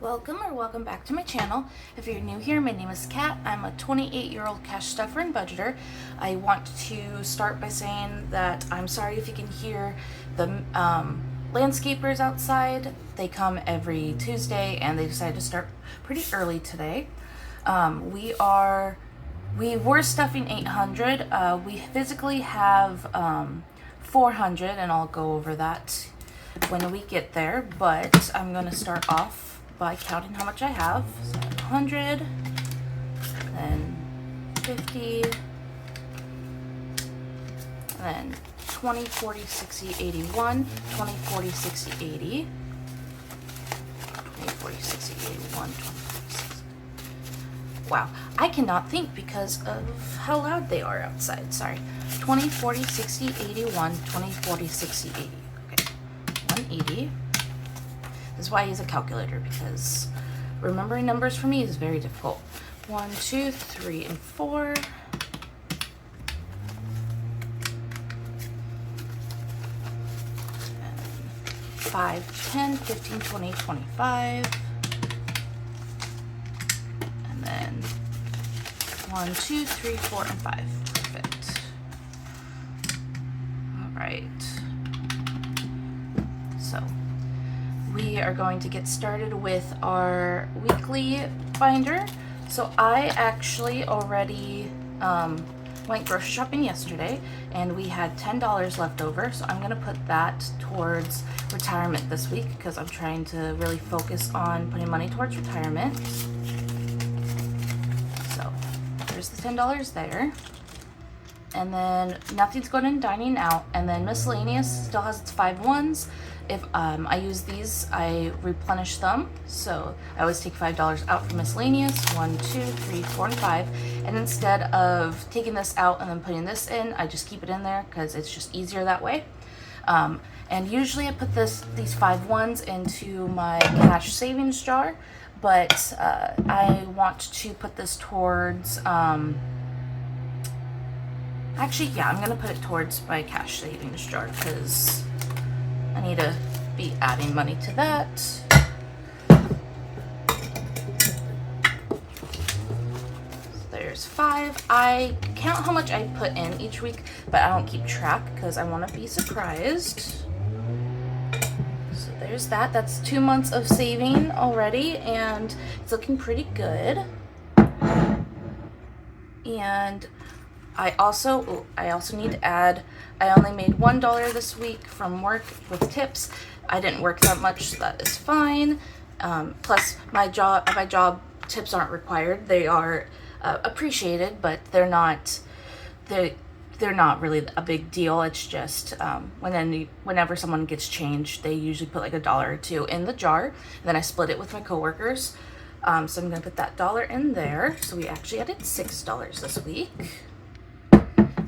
Welcome back to my channel. If you're new here, my name is Kat. I'm a 28-year-old cash stuffer and budgeter. I want to start by saying that I'm sorry if you can hear the landscapers outside. They come every Tuesday and they decided to start pretty early today. We were stuffing 800. We physically have 400, and I'll go over that when we get there, but I'm going to start off by counting how much I have. So 100, then 50, then 20, 40, 60, 81, 20, 40, 60, 80, 20, 40, 60, 81, 20, 40, 60. Wow, I cannot think because of how loud they are outside. Sorry. 20, 40, 60, 81, 20, 40, 60, 80. Okay, 180. This is why I use a calculator, because remembering numbers for me is very difficult. 1, 2, 3, and 4. And 5, 10, 15, 20, 25. And then 1, 2, 3, 4, and 5. Perfect. All right. So we are going to get started with our weekly binder. So I actually already went grocery shopping yesterday, and we had $10 left over. So I'm going to put that towards retirement this week, because I'm trying to really focus on putting money towards retirement. So there's the $10 there. And then nothing's going in dining out. And then miscellaneous still has its 5 ones. If I use these, I replenish them. So I always take $5 out for miscellaneous. 1, 2, 3, 4, and 5. And instead of taking this out and then putting this in, I just keep it in there because it's just easier that way. And usually I put these 5 ones into my cash savings jar, but I want to put this towards actually, yeah, I'm gonna put it towards my cash savings jar because I need to be adding money to that. So there's 5. I count how much I put in each week, but I don't keep track because I want to be surprised. So there's that. That's 2 months of saving already, and it's looking pretty good. And I also need to add, I only made $1 this week from work with tips. I didn't work that much, so that is fine. Plus my job tips aren't required. They are appreciated, but they're not really a big deal. It's just whenever someone gets changed, they usually put like $1 or $2 in the jar, and then I split it with my coworkers. So I'm gonna put that $1 in there. So we actually added $6 this week.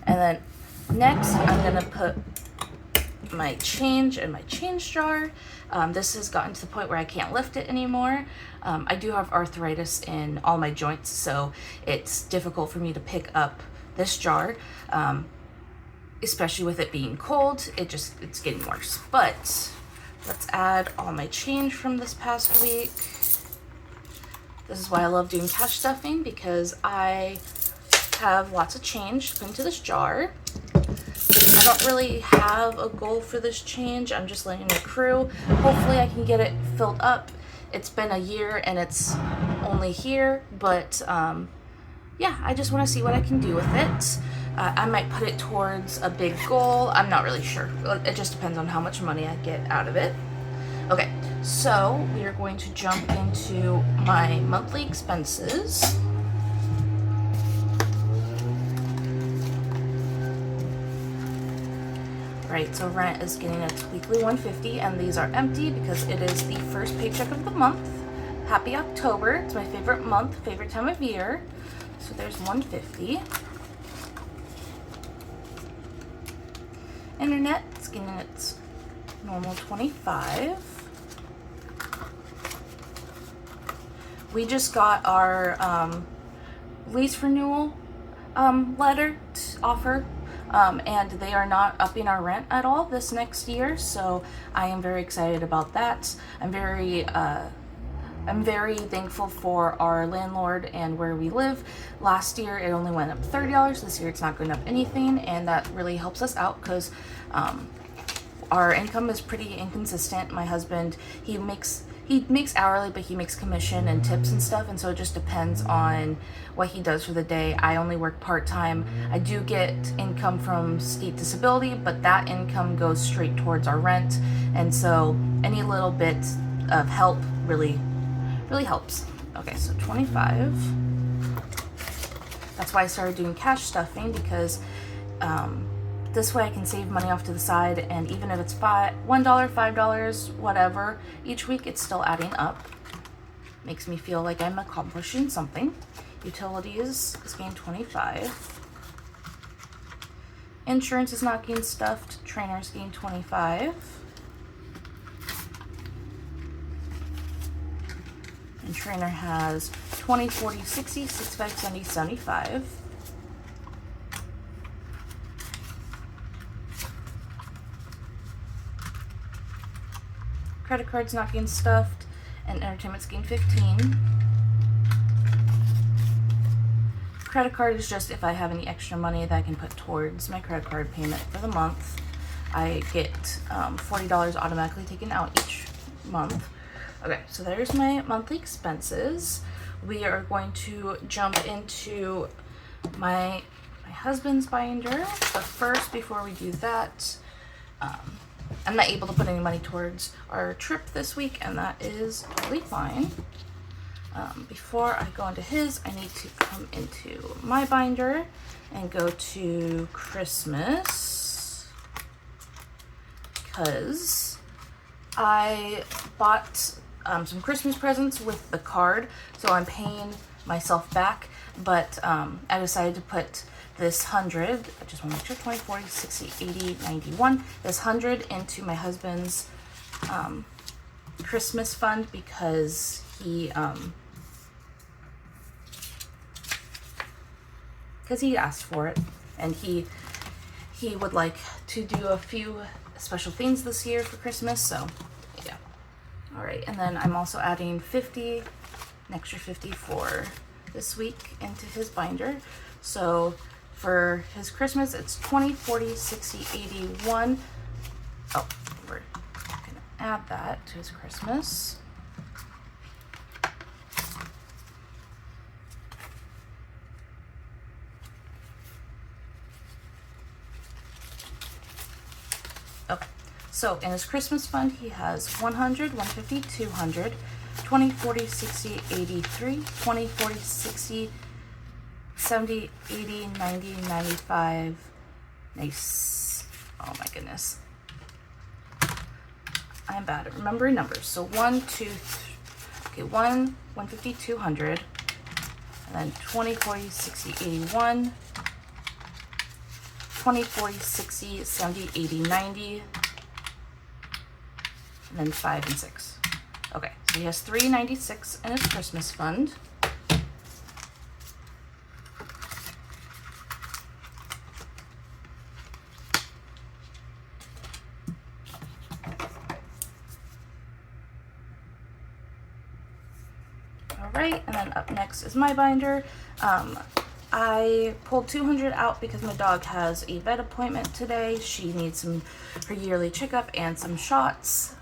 And then next, I'm gonna put my change in my change jar. This has gotten to the point where I can't lift it anymore. I do have arthritis in all my joints, so it's difficult for me to pick up this jar, especially with it being cold. It's getting worse. But let's add all my change from this past week. This is why I love doing cash stuffing, because I have lots of change to put into this jar. I don't really have a goal for this change. I'm just letting it accrue. Hopefully I can get it filled up. It's been a year and it's only here, but yeah, I just want to see what I can do with it. I might put it towards a big goal. I'm not really sure. It just depends on how much money I get out of it. Okay, so we are going to jump into my monthly expenses. Right, so rent is getting its weekly $150, and these are empty because it is the first paycheck of the month. Happy October. It's my favorite month, favorite time of year. So there's $150. Internet is getting its normal $25. We just got our lease renewal letter offer. And they are not upping our rent at all this next year, so I am very excited about that. I'm very I'm very thankful for our landlord and where we live. Last year it only went up $30. This year it's not going up anything, and that really helps us out because our income is pretty inconsistent. My husband, he makes hourly, but he makes commission and tips and stuff, and so it just depends on what he does for the day. I only work part-time. I do get income from state disability, but that income goes straight towards our rent, and so any little bit of help really helps. Okay, so 25. That's why I started doing cash stuffing, because this way I can save money off to the side, and even if it's $1, $5, whatever, each week it's still adding up. Makes me feel like I'm accomplishing something. Utilities is getting 25. Insurance is not getting stuffed. Trainer is getting 25. And trainer has 20, 40, 60, 65, 70, 75. Credit card's not getting stuffed, and entertainment's getting 15. Credit card is just if I have any extra money that I can put towards my credit card payment for the month. I get $40 automatically taken out each month. Okay, so there's my monthly expenses. We are going to jump into my husband's binder, but first, before we do that, I'm not able to put any money towards our trip this week, and that is totally fine. Before I go into his, I need to come into my binder and go to Christmas, because I bought some Christmas presents with the card, so I'm paying myself back, but I decided to put this 100, I just want to make sure, 20, 40, 60, 80, 91, this 100 into my husband's Christmas fund, because he asked for it, and he would like to do a few special things this year for Christmas, so yeah. All right, and then I'm also adding 50, an extra 50 for this week into his binder. So for his Christmas, it's 20, 40, 60, 81. Oh, we're gonna add that to his Christmas. Okay, so in his Christmas fund, he has 100, 150, 200, 20, 40, 60, 83, 20, 40, 60, 70, 80, 90, 95. Nice. Oh my goodness. I'm bad at remembering numbers. So 1, 2, 3, okay, 1, 150, 200, and then 20, 40, 60, 81, 20, 40, 60, 70, 80, 90, and then 5 and 6. Okay, so he has 396 in his Christmas fund. Alright, and then up next is my binder. I pulled 200 out because my dog has a vet appointment today. She needs her yearly checkup and some shots.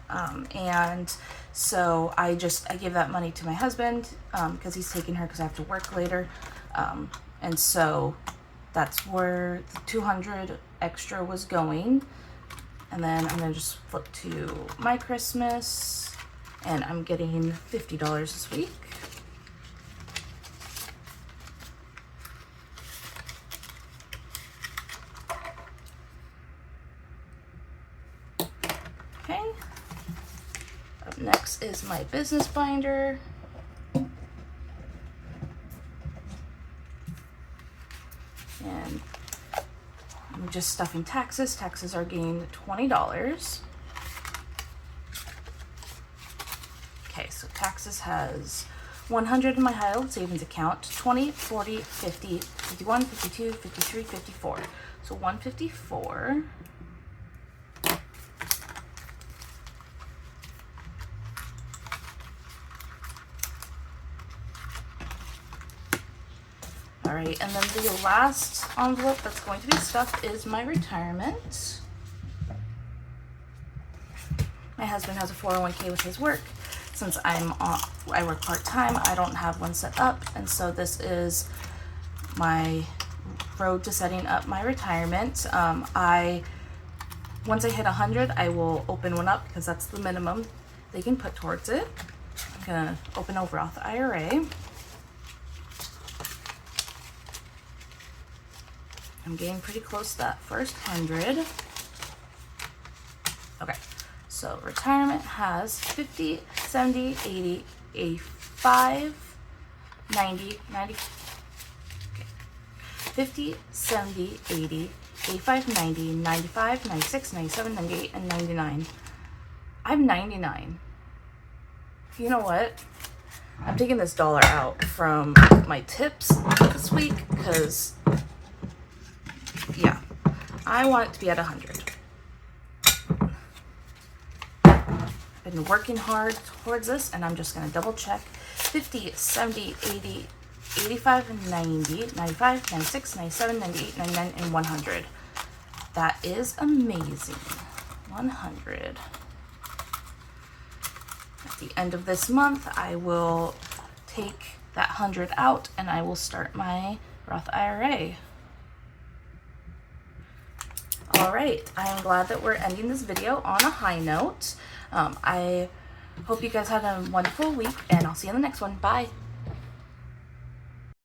And so I gave that money to my husband because he's taking her because I have to work later. And so that's where the 200 extra was going. And then I'm gonna just flip to my Christmas, and I'm getting $50 this week. Okay. Up next is my business binder. And I'm just stuffing taxes. Taxes are getting $20. Okay, so taxes has 100 in my high yield savings account, 20, 40, 50, 51, 52, 53, 54. So 154. All right, and then the last envelope that's going to be stuffed is my retirement. My husband has a 401k with his work. Since I work part-time, I don't have one set up, and so this is my road to setting up my retirement. Once I hit 100, I will open one up because that's the minimum they can put towards it. I'm gonna open a Roth IRA. I'm getting pretty close to that first 100. Okay, so retirement has 50, 70, 80, 85, 90, 90, okay. 50, 70, 80, 85, 90, 95, 96, 97, 98, and 99. I'm 99. You know what? I'm taking this dollar out from my tips this week because, yeah, I want it to be at 100. I've been working hard towards this, and I'm just going to double check. 50, 70, 80, 85, 90, 95, 96, 97, 98, 99, and 100. That is amazing. 100. At the end of this month, I will take that 100 out and I will start my Roth IRA. All right, I am glad that we're ending this video on a high note. I hope you guys had a wonderful week, and I'll see you in the next one. Bye.